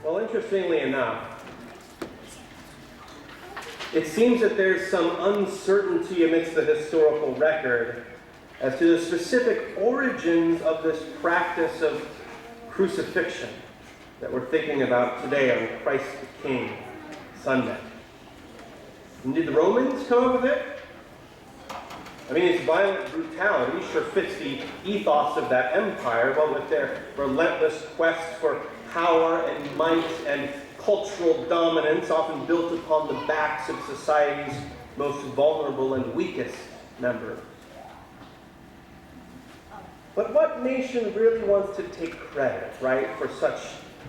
Well, interestingly enough, it seems that there's some uncertainty amidst the historical record as to the specific origins of this practice of crucifixion that we're thinking about today on Christ the King Sunday. And did the Romans come up with it? I mean, its violent brutality sure fits the ethos of that empire, well, with their relentless quest for power and might and cultural dominance, often built upon the backs of society's most vulnerable and weakest members. But what nation really wants to take credit, right, for such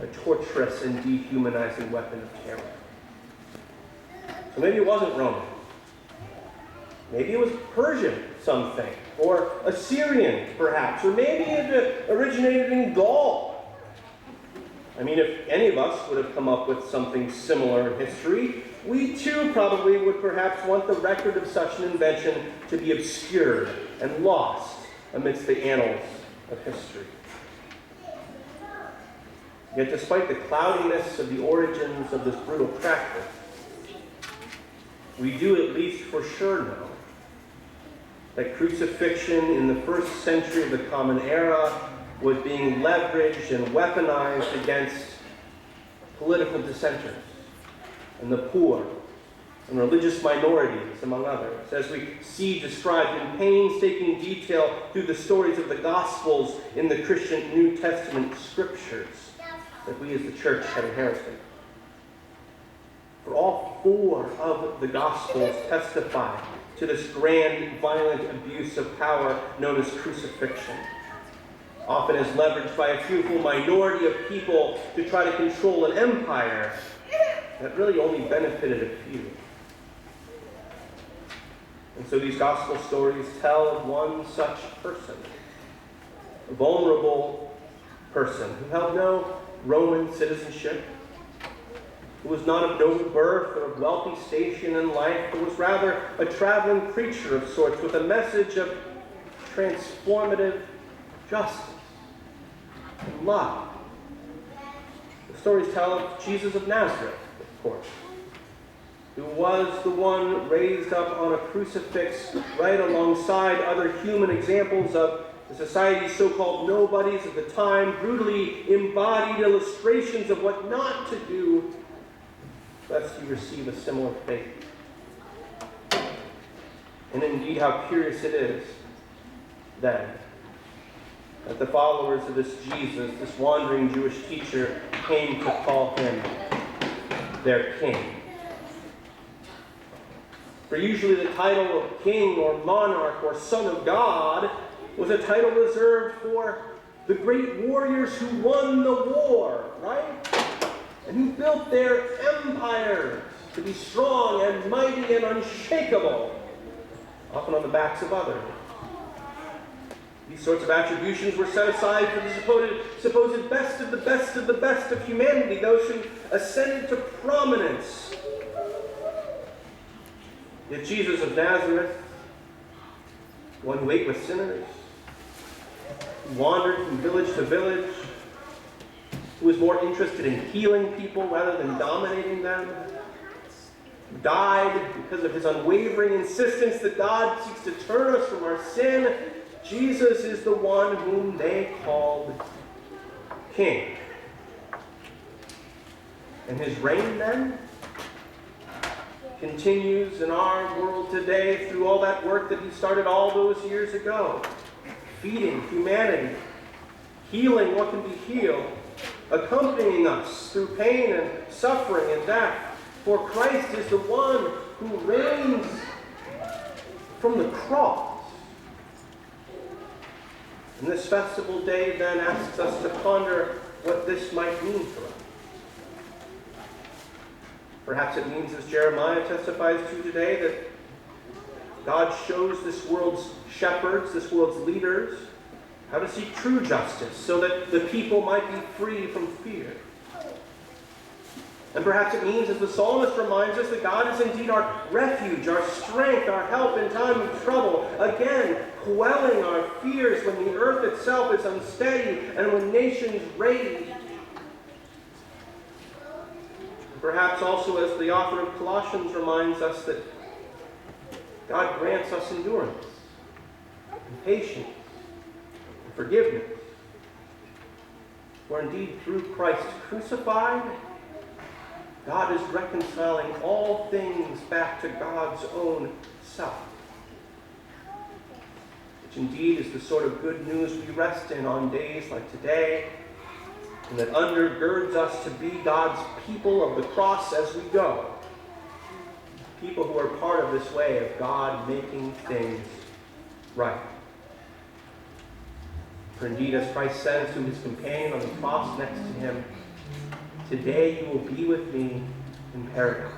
a torturous and dehumanizing weapon of terror? So maybe it wasn't Roman. Maybe it was Persian, some think, or Assyrian, perhaps, or maybe it originated in Gaul. I mean, if any of us would have come up with something similar in history, we too probably would perhaps want the record of such an invention to be obscured and lost amidst the annals of history. Yet despite the cloudiness of the origins of this brutal practice, we do at least for sure know that crucifixion in the first century of the Common Era was being leveraged and weaponized against political dissenters and the poor and religious minorities, among others, as we see described in painstaking detail through the stories of the Gospels in the Christian New Testament scriptures that we as the church have inherited. For all four of the Gospels testify to this grand, violent abuse of power known as crucifixion, often as leveraged by a fearful minority of people to try to control an empire that really only benefited a few. And so these gospel stories tell of one such person, a vulnerable person who held no Roman citizenship, who was not of noble birth or of wealthy station in life, but was rather a traveling preacher of sorts with a message of transformative justice and love. The stories tell of Jesus of Nazareth, of course, who was the one raised up on a crucifix right alongside other human examples of the society's so-called nobodies of the time, brutally embodied illustrations of what not to do lest you receive a similar fate. And indeed, how curious it is, then, that the followers of this Jesus, this wandering Jewish teacher, came to call him their king. For usually the title of king or monarch or son of God was a title reserved for the great warriors who won the war, right? And who built their empires to be strong and mighty and unshakable, often on the backs of others. These sorts of attributions were set aside for the supposed best of the best of the best of humanity, those who ascended to prominence. Yet Jesus of Nazareth, one who ate with sinners, who wandered from village to village, who was more interested in healing people rather than dominating them, who died because of his unwavering insistence that God seeks to turn us from our sin. Jesus is the one whom they called King. And his reign then continues in our world today through all that work that he started all those years ago, feeding humanity, healing what can be healed, accompanying us through pain and suffering and death. For Christ is the one who reigns from the cross. And this festival day then asks us to ponder what this might mean for us. Perhaps it means, as Jeremiah testifies to today, that God shows this world's shepherds, this world's leaders, how to seek true justice so that the people might be free from fear. And perhaps it means, as the psalmist reminds us, that God is indeed our refuge, our strength, our help in time of trouble. Again, quelling our fears when the earth itself is unsteady and when nations rage. Perhaps also, as the author of Colossians reminds us, that God grants us endurance, and patience, and forgiveness. For indeed, through Christ crucified, God is reconciling all things back to God's own self. Which indeed is the sort of good news we rest in on days like today, and that undergirds us to be God's people of the cross as we go. People who are part of this way of God making things right. For indeed, as Christ says to his companion on the cross next to him, today you will be with me in paradise.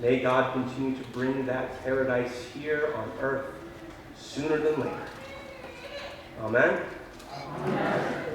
May God continue to bring that paradise here on earth sooner than later. Amen? Amen.